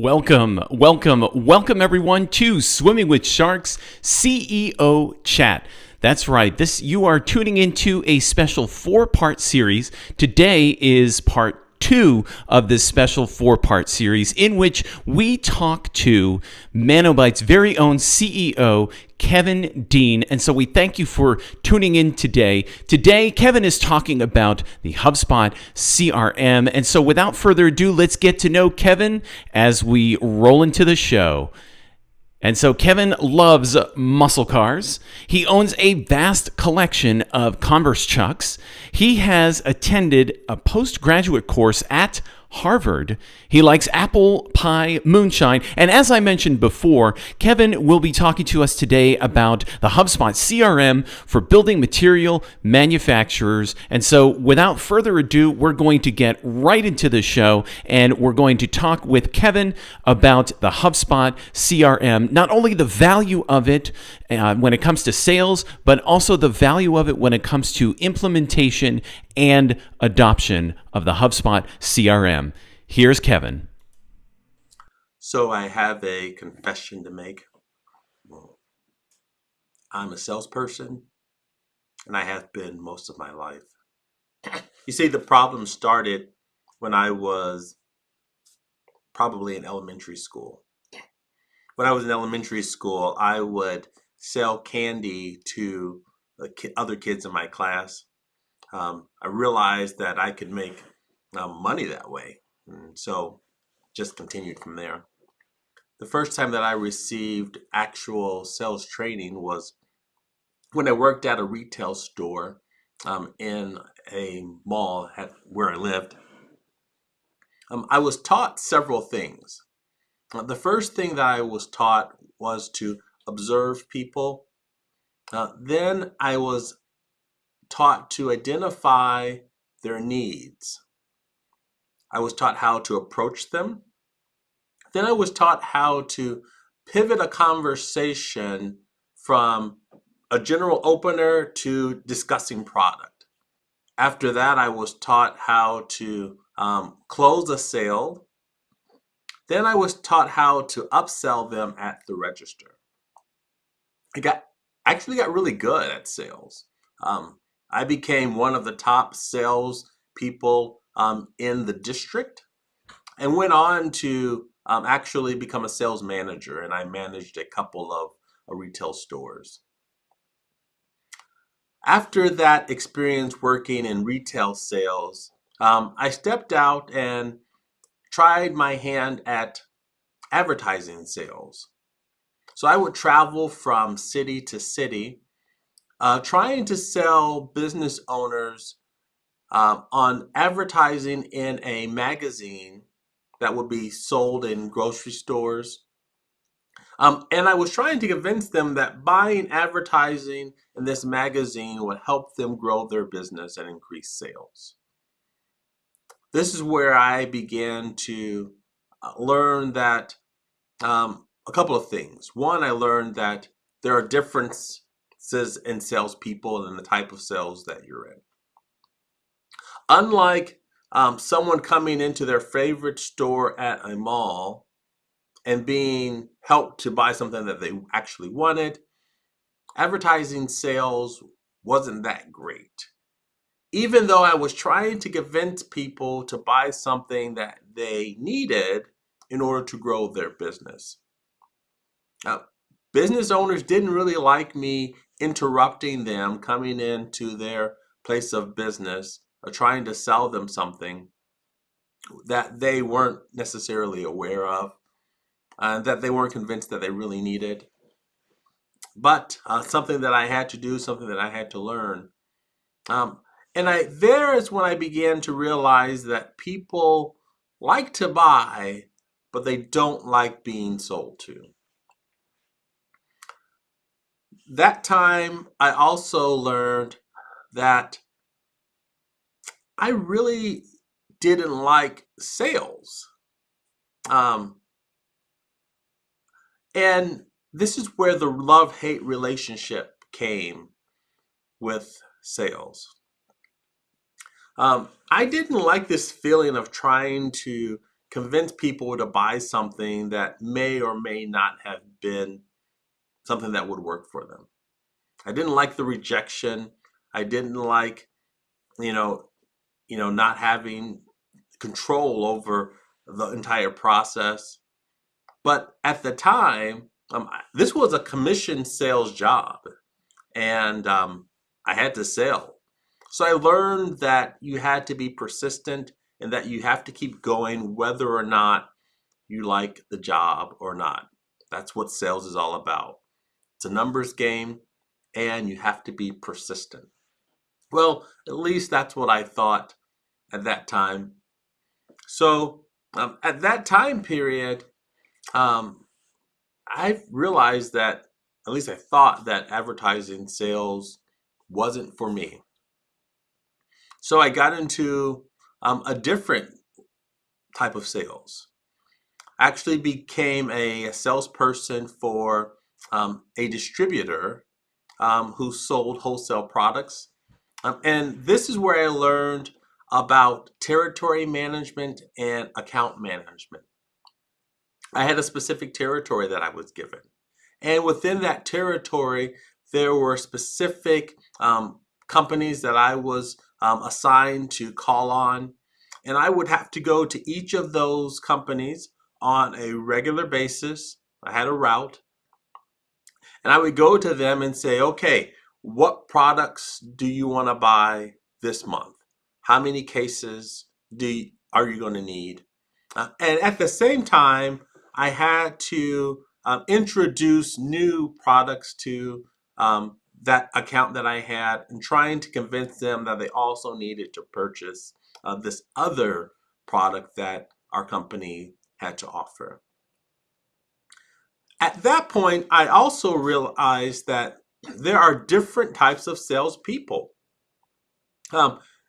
Welcome everyone to Swimming with Sharks CEO Chat. That's right. You are tuning into a special 4-part series. Today is part 2 of this special 4-part series in which we talk to ManoByte's very own CEO, Kevin Dean. And so we thank you for tuning in today. Today, Kevin is talking about the HubSpot CRM. And so without further ado, let's get to know Kevin as we roll into the show. And so Kevin loves muscle cars. He owns a vast collection of Converse Chucks. He has attended a postgraduate course at Harvard. He likes apple pie moonshine. And as I mentioned before, Kevin will be talking to us today about the HubSpot CRM for building material manufacturers. And so without further ado, we're going to get right into the show and we're going to talk with Kevin about the HubSpot CRM, not only the value of it when it comes to sales, but also the value of it when it comes to implementation and adoption of the HubSpot CRM. Here's Kevin. So I have a confession to make. I'm a salesperson, and I have been most of my life. You see, the problem started when I was probably in elementary school. When I was in elementary school, I would sell candy to the other kids in my class. I realized that I could make money that way. And so just continued from there. The first time that I received actual sales training was when I worked at a retail store in a mall where I lived. I was taught several things. The first thing that I was taught was to observe people. Then I was taught to identify their needs. I was taught how to approach them. Then I was taught how to pivot a conversation from a general opener to discussing product. After that, I was taught how to close a sale. Then I was taught how to upsell them at the register. I actually got really good at sales. I became one of the top sales people in the district and went on to actually become a sales manager, and I managed a couple of retail stores. After that experience working in retail sales, I stepped out and tried my hand at advertising sales. So I would travel from city to city, trying to sell business owners on advertising in a magazine that would be sold in grocery stores. And I was trying to convince them that buying advertising in this magazine would help them grow their business and increase sales. This is where I began to learn that a couple of things. One, I learned that there are differences in salespeople and the type of sales that you're in. Unlike someone coming into their favorite store at a mall and being helped to buy something that they actually wanted, advertising sales wasn't that great. Even though I was trying to convince people to buy something that they needed in order to grow their business. Now, business owners didn't really like me interrupting them coming into their place of business or trying to sell them something that they weren't necessarily aware of, that they weren't convinced that they really needed. But something that I had to do, something that I had to learn. There is when I began to realize that people like to buy, but they don't like being sold to. That time, I also learned that I really didn't like sales. And this is where the love-hate relationship came with sales. I didn't like this feeling of trying to convince people to buy something that may or may not have been something that would work for them. I didn't like the rejection. I didn't like, you know, not having control over the entire process. But at the time, this was a commission sales job, and I had to sell. So I learned that you had to be persistent and that you have to keep going whether or not you like the job or not. That's what sales is all about. It's a numbers game, and you have to be persistent. Well, at least that's what I thought at that time. So at that time period, um, I realized that, at least I thought that advertising sales wasn't for me. So I got into a different type of sales. I actually became a salesperson for a distributor who sold wholesale products. And this is where I learned about territory management and account management. I had a specific territory that I was given. And within that territory, there were specific companies that I was assigned to call on. And I would have to go to each of those companies on a regular basis. I had a route. And I would go to them and say, okay, what products do you want to buy this month? How many cases are you going to need? And at the same time, I had to introduce new products to that account that I had and trying to convince them that they also needed to purchase this other product that our company had to offer. At that point, I also realized that there are different types of salespeople.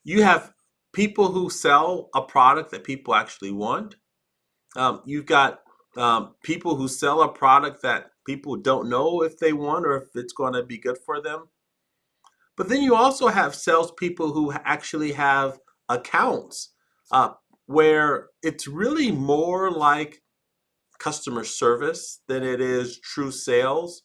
You have people who sell a product that people actually want. You've got people who sell a product that people don't know if they want or if it's going to be good for them. But then you also have salespeople who actually have accounts where it's really more like customer service than it is true sales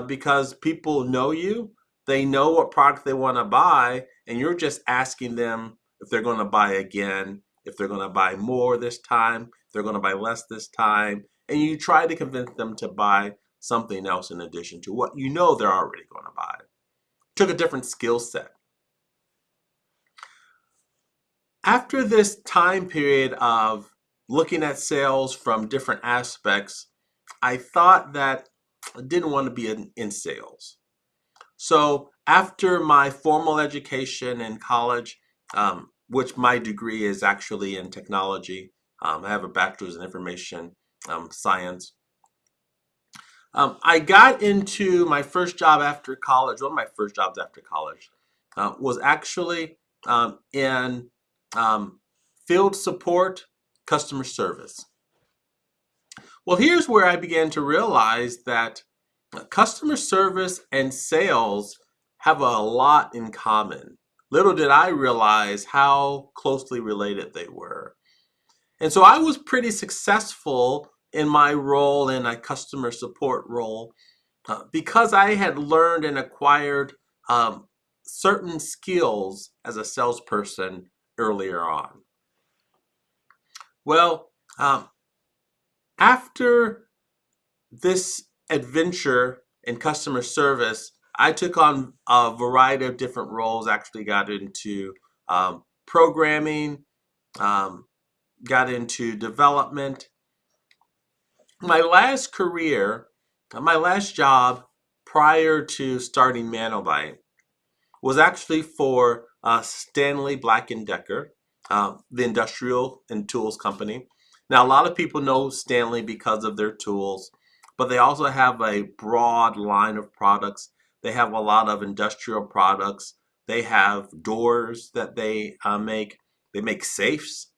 because people know you. They know what product they want to buy, and you're just asking them if they're going to buy again, if they're going to buy more this time, if they're going to buy less this time, and you try to convince them to buy something else in addition to what you know they're already going to buy. Took a different skill set. After this time period of looking at sales from different aspects, I thought that I didn't want to be in sales. So after my formal education in college, which my degree is actually in technology, I have a bachelor's in information science. I got into my first job after college. One of my first jobs after college was actually in field support, customer service. Well, here's where I began to realize that customer service and sales have a lot in common. Little did I realize how closely related they were. And so I was pretty successful in my role in a customer support role because I had learned and acquired certain skills as a salesperson earlier on. Well, after this adventure in customer service, I took on a variety of different roles, actually got into programming, got into development. My last career, my last job prior to starting ManoByte was actually for Stanley Black & Decker, the industrial and tools company. Now, a lot of people know Stanley because of their tools, but they also have a broad line of products. They have a lot of industrial products. They have doors that they make. They make safes.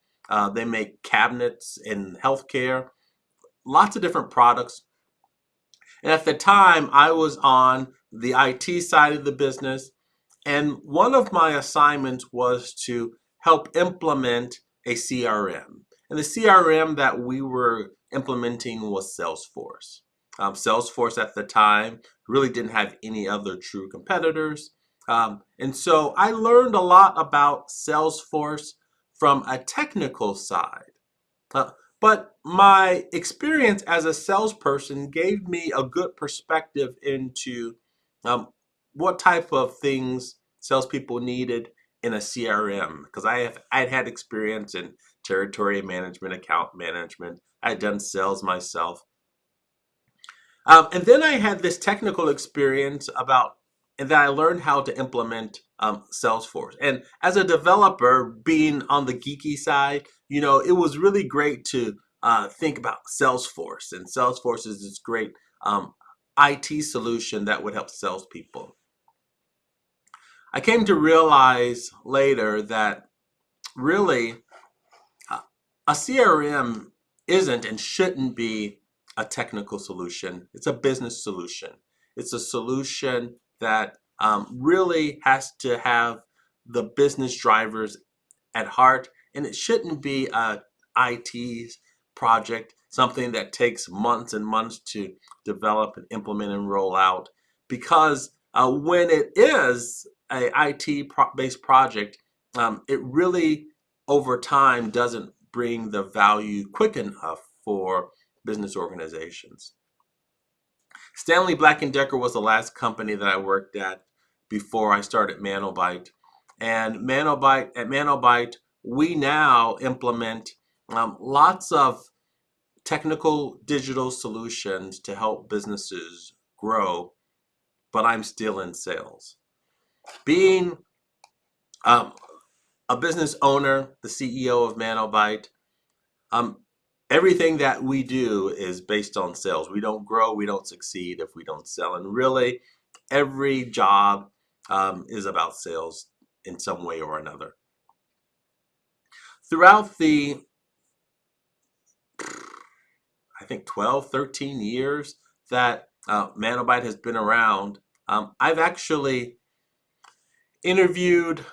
They make cabinets in healthcare. Lots of different products. And at the time, I was on the IT side of the business. And one of my assignments was to help implement a CRM. And the CRM that we were implementing was Salesforce. Salesforce at the time really didn't have any other true competitors. And so I learned a lot about Salesforce from a technical side. Uh, but my experience as a salesperson gave me a good perspective into um, what type of things salespeople needed in a CRM, because I'd had experience in territory management, account management. I'd done sales myself. And then I had this technical experience and then I learned how to implement Salesforce. And as a developer, being on the geeky side, it was really great to think about Salesforce. And Salesforce is this great IT solution that would help salespeople. I came to realize later that really uh, a CRM isn't and shouldn't be a technical solution. It's a business solution. It's a solution that really has to have the business drivers at heart, and it shouldn't be a IT project, something that takes months and months to develop and implement and roll out. Because when it is a IT-based project, it really over time doesn't bring the value quick enough for business organizations. Stanley Black & Decker was the last company that I worked at before I started ManoByte. And at ManoByte, we now implement lots of technical digital solutions to help businesses grow, but I'm still in sales. Being um, a business owner, the CEO of ManoByte, um, everything that we do is based on sales. We don't grow, we don't succeed if we don't sell. And really, every job is about sales in some way or another. Throughout the, I think, 12, 13 years that ManoByte has been around, I've actually interviewed,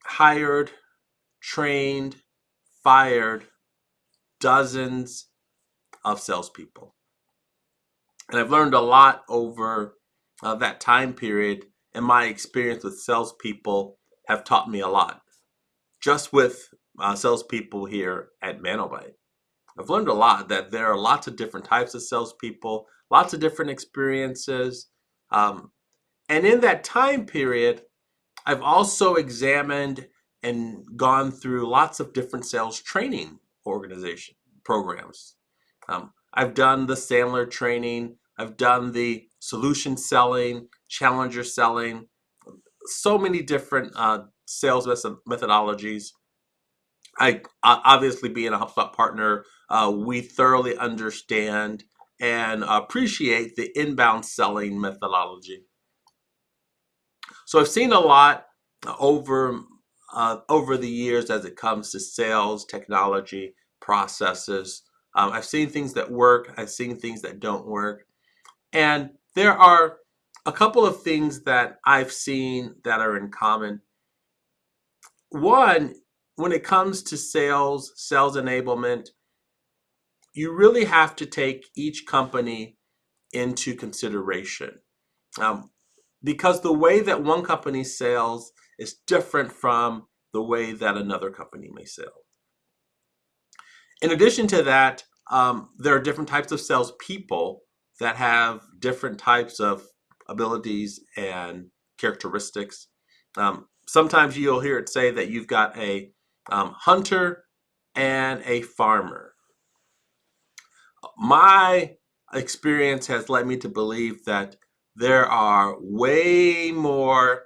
hired, trained, fired dozens of salespeople. And I've learned a lot over that time period, and my experience with salespeople have taught me a lot. Just with salespeople here at ManoByte, I've learned a lot that there are lots of different types of salespeople, lots of different experiences. Um, and in that time period, I've also examined and gone through lots of different sales training organization programs. I've done the Sandler training. I've done the solution selling, challenger selling, so many different sales methodologies. I obviously being a HubSpot partner, we thoroughly understand and appreciate the inbound selling methodology. So I've seen a lot over the years as it comes to sales, technology, processes. I've seen things that work. I've seen things that don't work. And there are a couple of things that I've seen that are in common. One, when it comes to sales enablement, you really have to take each company into consideration. Um, because the way that one company sells is different from the way that another company may sell. In addition to that, there are different types of salespeople that have different types of abilities and characteristics. Sometimes you'll hear it say that you've got a hunter and a farmer. My experience has led me to believe that there are way more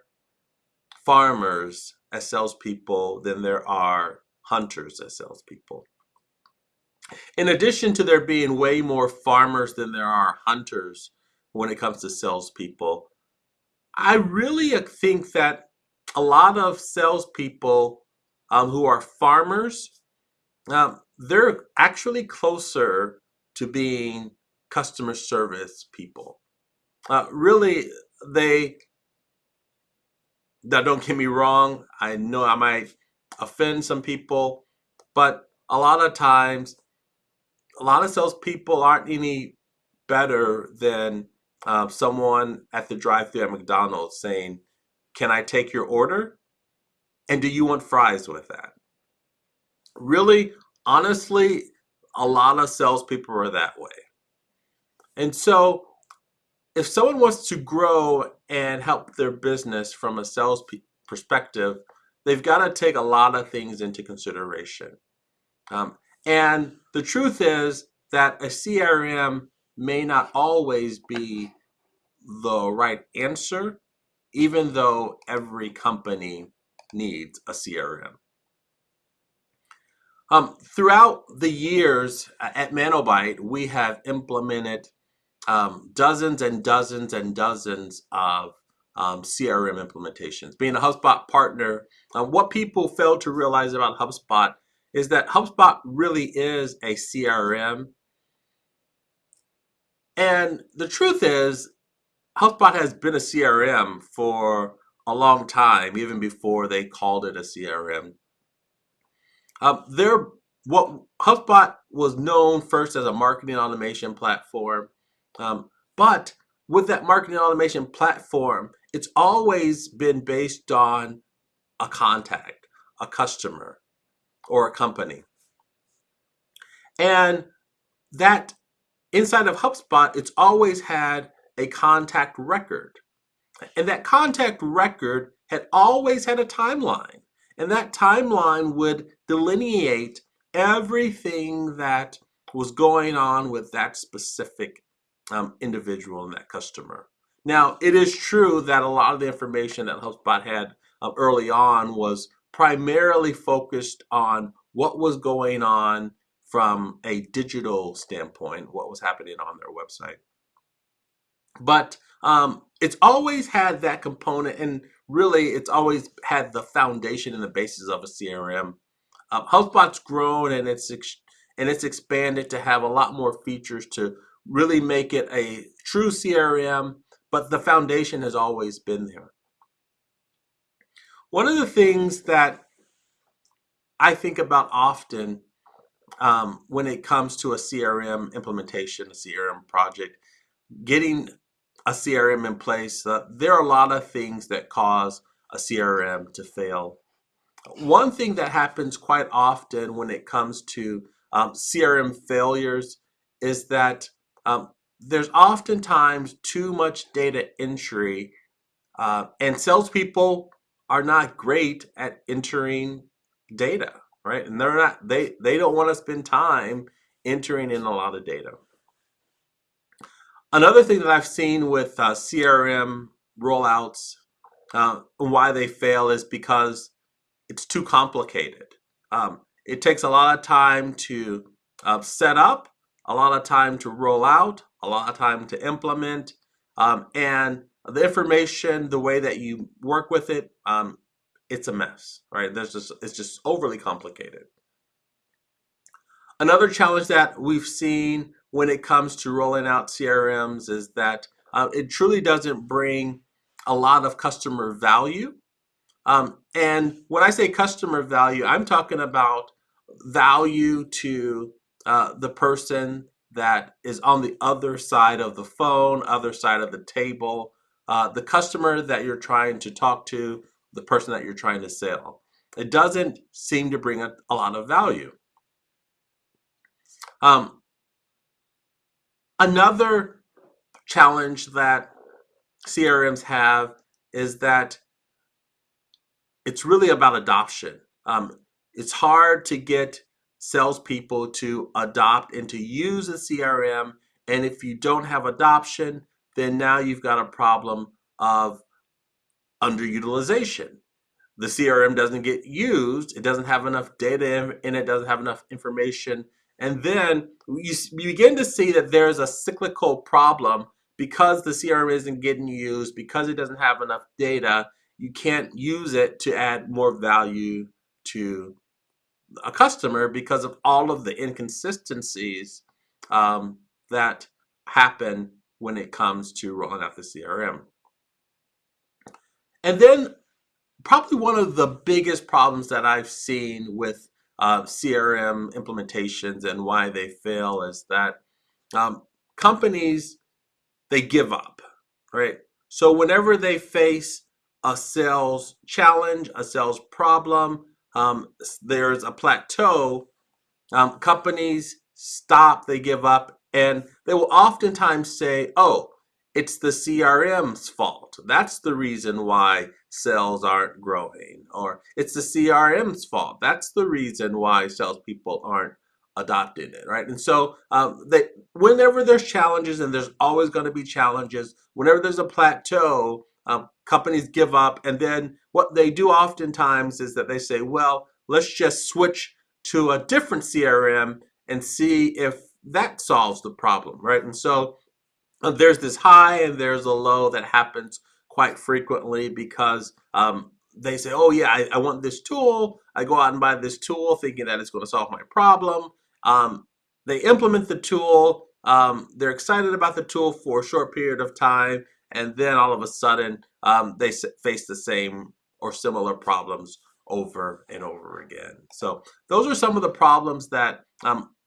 farmers as salespeople than there are hunters as salespeople. In addition to there being way more farmers than there are hunters when it comes to salespeople, I really think that a lot of salespeople who are farmers, they're actually closer to being customer service people. Really, they, now don't get me wrong, I know I might offend some people, but a lot of times, a lot of salespeople aren't any better than someone at the drive-thru at McDonald's saying, "Can I take your order? And do you want fries with that?" Really, honestly, a lot of salespeople are that way. And so, if someone wants to grow and help their business from a sales perspective, they've got to take a lot of things into consideration. Um, and the truth is that a CRM may not always be the right answer, even though every company needs a CRM. Throughout the years at ManoByte, we have implemented dozens and dozens and dozens of CRM implementations. Being a HubSpot partner, what people fail to realize about HubSpot is that HubSpot really is a CRM. And the truth is, HubSpot has been a CRM for a long time, even before they called it a CRM. What HubSpot was known first as a marketing automation platform, but with that marketing automation platform, it's always been based on a contact, a customer, or a company. And that inside of HubSpot, it's always had a contact record. And that contact record had always had a timeline. And that timeline would delineate everything that was going on with that specific individual and that customer. Now, it is true that a lot of the information that HubSpot had early on was primarily focused on what was going on from a digital standpoint, what was happening on their website. But it's always had that component, and really, it's always had the foundation and the basis of a CRM. HubSpot's grown and it's expanded to have a lot more features to really make it a true CRM, but the foundation has always been there. One of the things that I think about often when it comes to a CRM implementation, a CRM project, getting a CRM in place, there are a lot of things that cause a CRM to fail. One thing that happens quite often when it comes to CRM failures is that there's oftentimes too much data entry, and salespeople are not great at entering data, right? And they don't want to spend time entering in a lot of data. Another thing that I've seen with CRM rollouts, why they fail is because it's too complicated. It takes a lot of time to set up, a lot of time to roll out, a lot of time to implement, and the information, the way that you work with it, it's a mess, right? It's just overly complicated. Another challenge that we've seen when it comes to rolling out CRMs is that it truly doesn't bring a lot of customer value. And when I say customer value, I'm talking about value to the person that is on the other side of the phone, other side of the table, the customer that you're trying to talk to, the person that you're trying to sell. It doesn't seem to bring a lot of value. Another challenge that CRMs have is that it's really about adoption. It's hard to get salespeople to adopt and to use a CRM. And if you don't have adoption, then now you've got a problem of underutilization. The CRM doesn't get used, it doesn't have enough data in it, doesn't have enough information. And then you begin to see that there's a cyclical problem because the CRM isn't getting used, because it doesn't have enough data. You can't use it to add more value to a customer because of all of the inconsistencies that happen when it comes to rolling out the CRM. And then probably one of the biggest problems that I've seen with CRM implementations and why they fail is that companies, they give up, right? So whenever they face a sales challenge, a sales problem, there's a plateau, companies stop, they give up, and they will oftentimes say, oh, it's the CRM's fault. That's the reason why sales aren't growing. Or it's the CRM's fault. That's the reason why salespeople aren't adopting it, right? And so whenever there's challenges, and there's always going to be challenges, whenever there's a plateau, companies give up. And then what they do oftentimes is that they say, well, let's just switch to a different CRM and see if that solves the problem, right? And so there's this high and there's a low that happens quite frequently because they say, oh yeah, I want this tool. I go out and buy this tool thinking that it's going to solve my problem. They implement the tool. They're excited about the tool for a short period of time. And then all of a sudden, they face the same or similar problems over and over again. So those are some of the problems that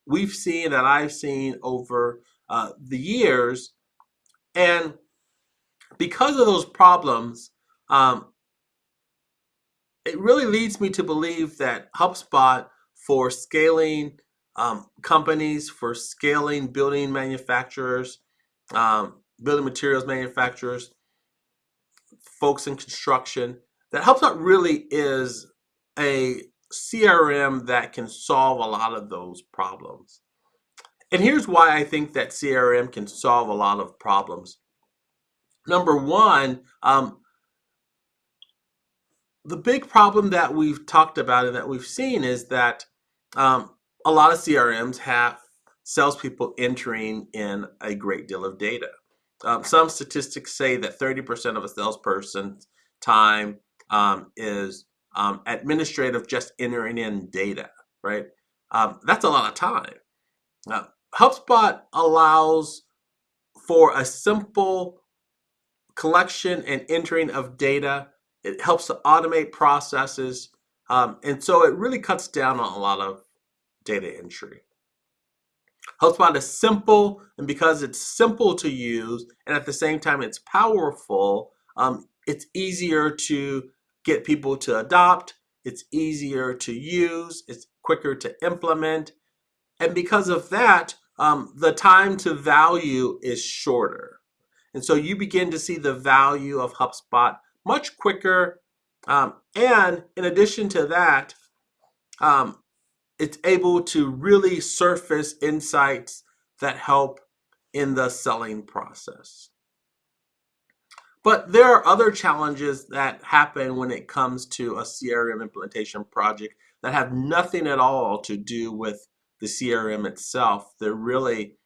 we've seen, that I've seen over the years. And because of those problems, it really leads me to believe that HubSpot, for scaling companies, for scaling building manufacturers, building materials manufacturers, folks in construction, that HubSpot really is a CRM that can solve a lot of those problems. And here's why I think that CRM can solve a lot of problems. Number one, the big problem that we've talked about and that we've seen is that a lot of CRMs have salespeople entering in a great deal of data. Some statistics say that 30% of a salesperson's time is administrative, just entering in data, right? That's a lot of time. HubSpot allows for a simple collection and entering of data. It helps to automate processes. And so it really cuts down on a lot of data entry. HubSpot is simple, and because it's simple to use and at the same time it's powerful, it's easier to get people to adopt, it's easier to use, it's quicker to implement. And because of that, the time to value is shorter. And so you begin to see the value of HubSpot much quicker. And in addition to that, it's able to really surface insights that help in the selling process. But there are other challenges that happen when it comes to a CRM implementation project that have nothing at all to do with the CRM itself. They're really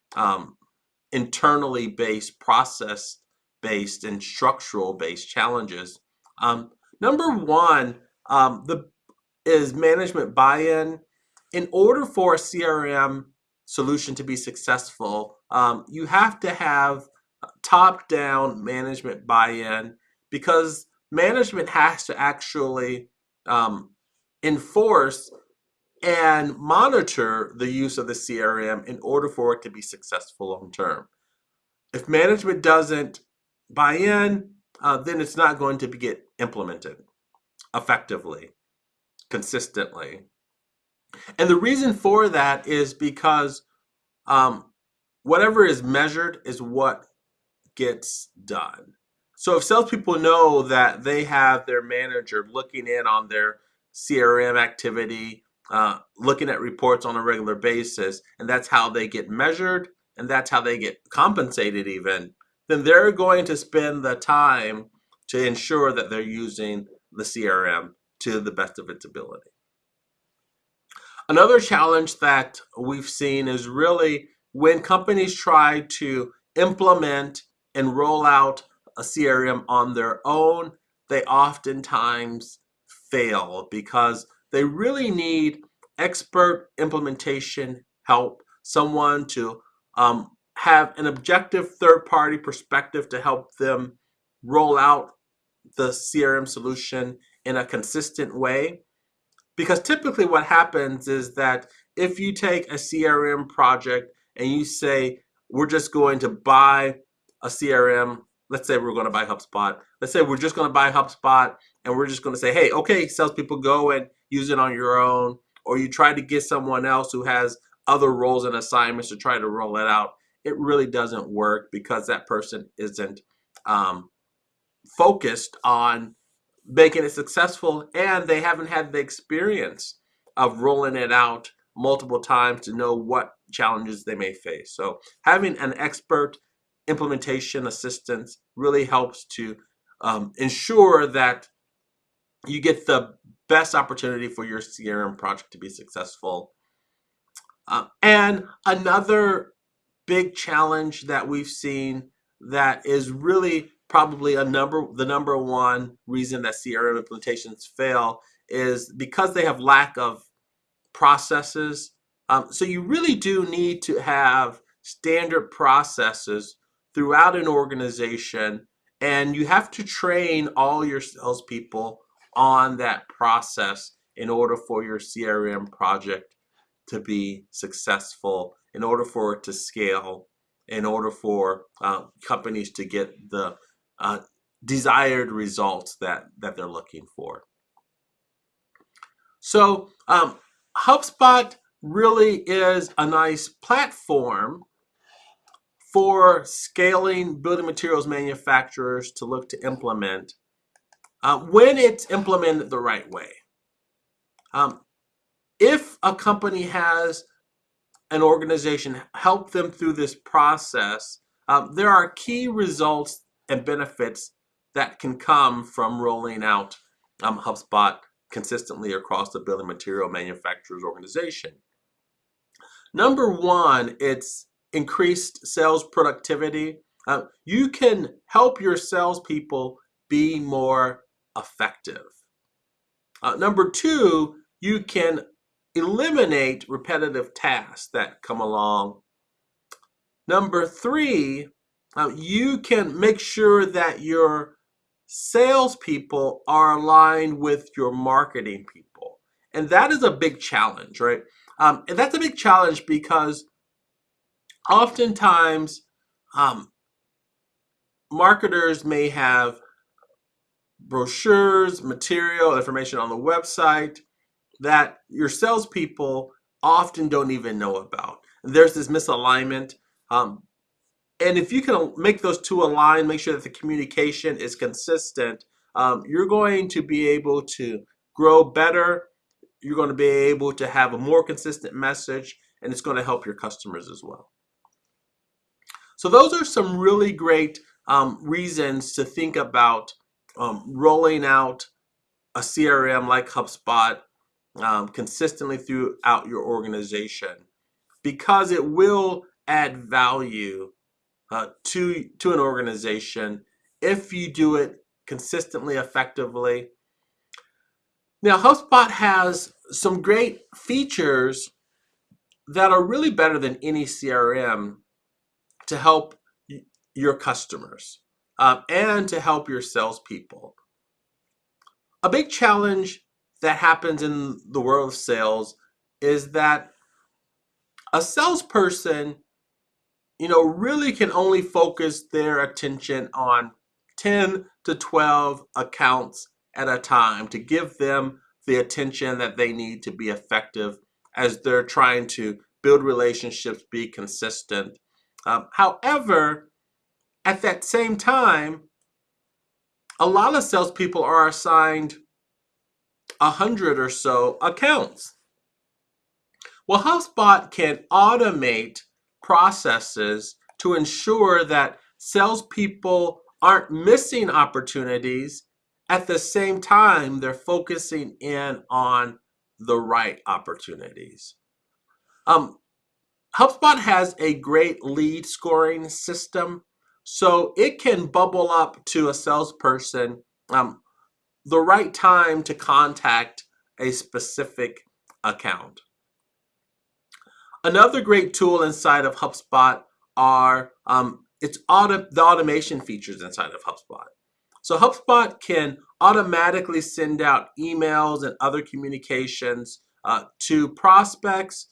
internally based, process based, and structural based challenges. Number one is management buy-in. In order for a CRM solution to be successful, you have to have top-down management buy-in, because management has to actually enforce and monitor the use of the CRM in order for it to be successful long term. If management doesn't buy in, then it's not going to get implemented effectively, consistently. And the reason for that is because whatever is measured is what gets done. So if salespeople know that they have their manager looking in on their CRM activity, looking at reports on a regular basis, and that's how they get measured, and that's how they get compensated even, then they're going to spend the time to ensure that they're using the CRM to the best of its ability. Another challenge that we've seen is really when companies try to implement and roll out a CRM on their own, they oftentimes fail because they really need expert implementation help, someone to have an objective third-party perspective to help them roll out the CRM solution in a consistent way. Because typically what happens is that if you take a CRM project and you say, we're just going to buy a CRM, let's say we're going to buy HubSpot. Let's say we're just going to buy HubSpot and we're just going to say, hey, okay, salespeople, go and use it on your own. Or you try to get someone else who has other roles and assignments to try to roll it out. It really doesn't work because that person isn't focused on making it successful, and they haven't had the experience of rolling it out multiple times to know what challenges they may face. So having an expert implementation assistant really helps to ensure that you get the best opportunity for your CRM project to be successful. And another big challenge that we've seen that is really probably the number one reason that CRM implementations fail is because they have lack of processes. So you really do need to have standard processes throughout an organization, and you have to train all your salespeople on that process in order for your CRM project to be successful, in order for it to scale, in order for companies to get the desired results that they're looking for. So HubSpot really is a nice platform for scaling building materials manufacturers to look to implement when it's implemented the right way. If a company has an organization help them through this process, there are key results and benefits that can come from rolling out HubSpot consistently across the building material manufacturers organization. Number one, it's increased sales productivity. You can help your salespeople be more effective. Number two, you can eliminate repetitive tasks that come along. Number three, you can make sure that your salespeople are aligned with your marketing people. And that is a big challenge, right? And that's a big challenge because oftentimes marketers may have brochures, material, information on the website that your salespeople often don't even know about. There's this misalignment. And if you can make those two align, make sure that the communication is consistent, you're going to be able to grow better. You're going to be able to have a more consistent message, and it's going to help your customers as well. So those are some really great reasons to think about rolling out a CRM like HubSpot consistently throughout your organization, because it will add value to an organization if you do it consistently, effectively. Now, HubSpot has some great features that are really better than any CRM to help your customers and to help your salespeople. A big challenge that happens in the world of sales is that a salesperson, really can only focus their attention on 10 to 12 accounts at a time to give them the attention that they need to be effective as they're trying to build relationships, be consistent. However, at that same time, a lot of salespeople are assigned 100 or so accounts. Well, HubSpot can automate processes to ensure that salespeople aren't missing opportunities. At the same time, they're focusing in on the right opportunities. HubSpot has a great lead scoring system, so it can bubble up to a salesperson the right time to contact a specific account. Another great tool inside of HubSpot are the automation features inside of HubSpot. So HubSpot can automatically send out emails and other communications to prospects,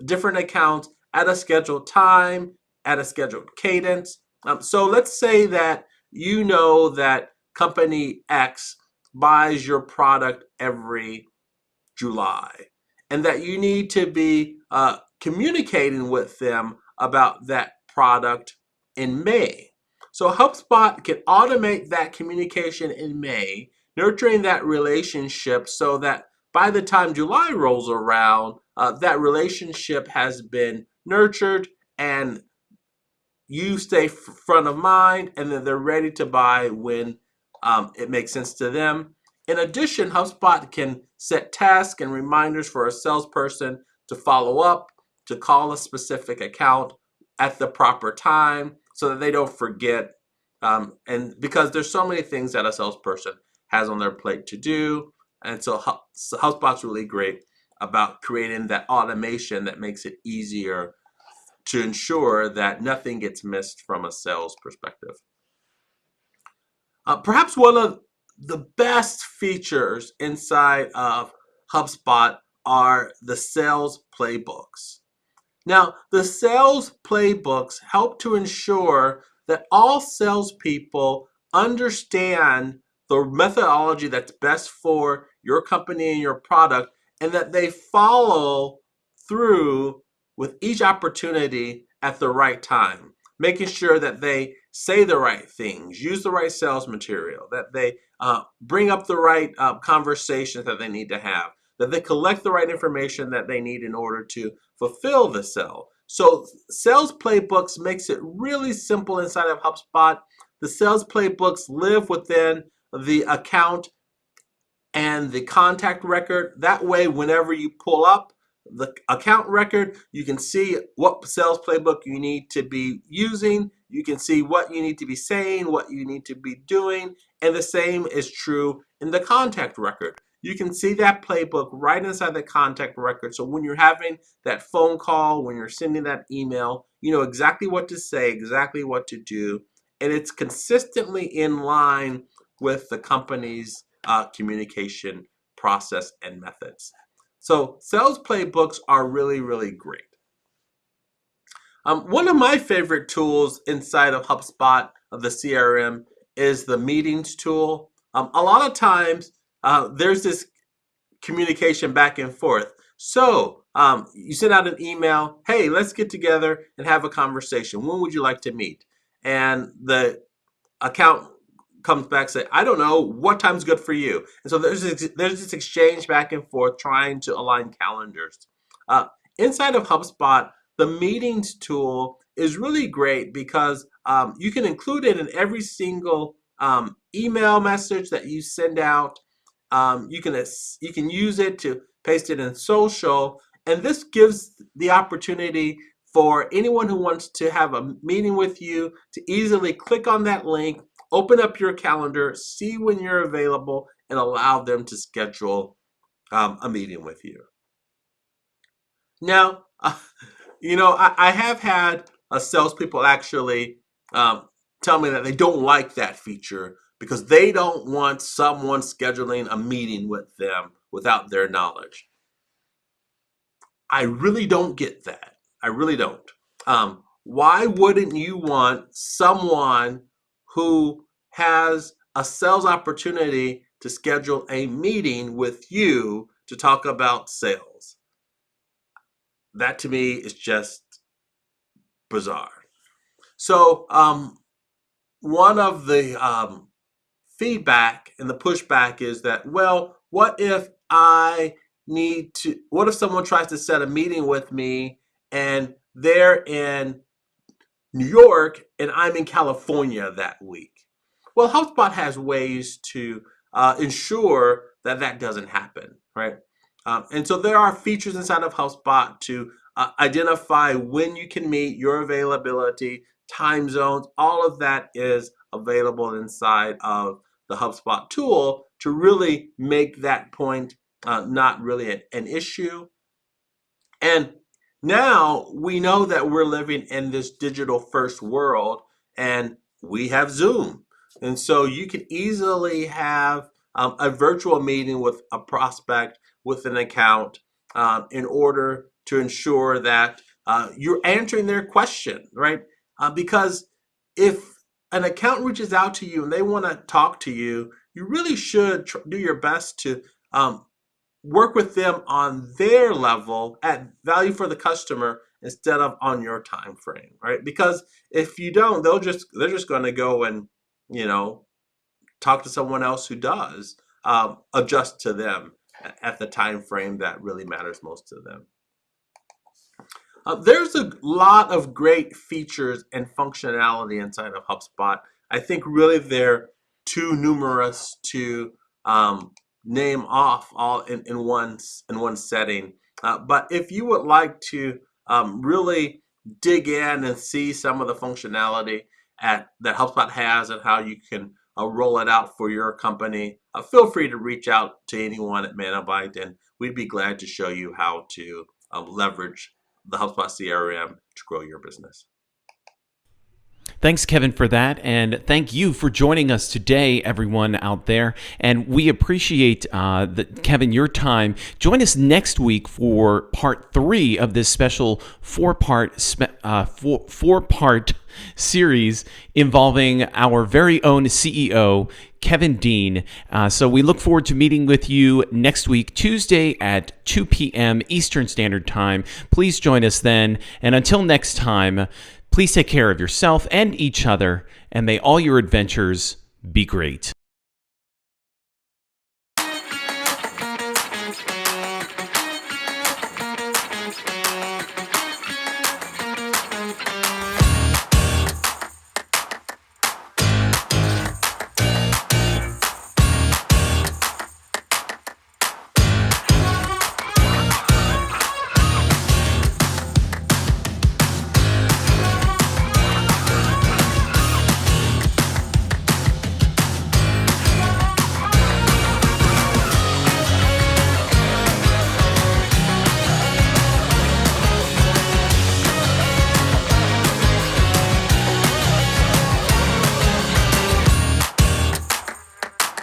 different accounts at a scheduled time, at a scheduled cadence. So let's say that you know that company X buys your product every July, and that you need to be communicating with them about that product in May. So HubSpot can automate that communication in May, nurturing that relationship so that by the time July rolls around, that relationship has been nurtured and you stay front of mind, and then they're ready to buy when it makes sense to them. In addition, HubSpot can set tasks and reminders for a salesperson to follow up, to call a specific account at the proper time so that they don't forget. And because there's so many things that a salesperson has on their plate to do. And so HubSpot's really great about creating that automation that makes it easier to ensure that nothing gets missed from a sales perspective. Perhaps one of the best features inside of HubSpot are the sales playbooks. Now, the sales playbooks help to ensure that all salespeople understand the methodology that's best for your company and your product, and that they follow through with each opportunity at the right time, making sure that they say the right things, use the right sales material, that they bring up the right conversations that they need to have, that they collect the right information that they need in order to fulfill the sale. So sales playbooks makes it really simple inside of HubSpot. The sales playbooks live within the account and the contact record. That way, whenever you pull up the account record, you can see what sales playbook you need to be using. You can see what you need to be saying, what you need to be doing. And the same is true in the contact record. You can see that playbook right inside the contact record. So when you're having that phone call, when you're sending that email, you know exactly what to say, exactly what to do. And it's consistently in line with the company's communication process and methods. So sales playbooks are really, really great. One of my favorite tools inside of HubSpot, of the CRM, is the meetings tool. A lot of times there's this communication back and forth. So you send out an email, hey, let's get together and have a conversation. When would you like to meet? And the account comes back and say, I don't know, what time's good for you? And so there's this exchange back and forth trying to align calendars. Inside of HubSpot, the meetings tool is really great because you can include it in every single email message that you send out. You can use it to paste it in social, and this gives the opportunity for anyone who wants to have a meeting with you to easily click on that link, open up your calendar, see when you're available, and allow them to schedule a meeting with you. Now, I have had salespeople actually tell me that they don't like that feature because they don't want someone scheduling a meeting with them without their knowledge. I really don't get that. I really don't. Why wouldn't you want someone who has a sales opportunity to schedule a meeting with you to talk about sales? That to me is just bizarre. So one of the feedback and the pushback is that, well, what if someone tries to set a meeting with me and they're in New York and I'm in California that week? Well, HubSpot has ways to ensure that that doesn't happen, right? And so there are features inside of HubSpot to identify when you can meet, your availability, time zones. All of that is available inside of the HubSpot tool to really make that point not really an issue. And now we know that we're living in this digital first world, and we have Zoom. And so you can easily have a virtual meeting with a prospect with an account in order to ensure that you're answering their question, right? Because if an account reaches out to you and they want to talk to you, you really should do your best to work with them on their level at value for the customer instead of on your time frame, right? Because if you don't, they're just going to go and talk to someone else who does adjust to them at the time frame that really matters most to them. There's a lot of great features and functionality inside of HubSpot. I think really they're too numerous to name off all in one setting. But if you would like to really dig in and see some of the functionality that HubSpot has and how you can roll it out for your company, feel free to reach out to anyone at ManoByte, and we'd be glad to show you how to leverage the HubSpot CRM to grow your business. Thanks, Kevin, for that. And thank you for joining us today, everyone out there. And we appreciate, Kevin, your time. Join us next week for part 3 of this special four-part series involving our very own CEO, Kevin Dean. So we look forward to meeting with you next week, Tuesday at 2 p.m. Eastern Standard Time. Please join us then. And until next time, please take care of yourself and each other, and may all your adventures be great.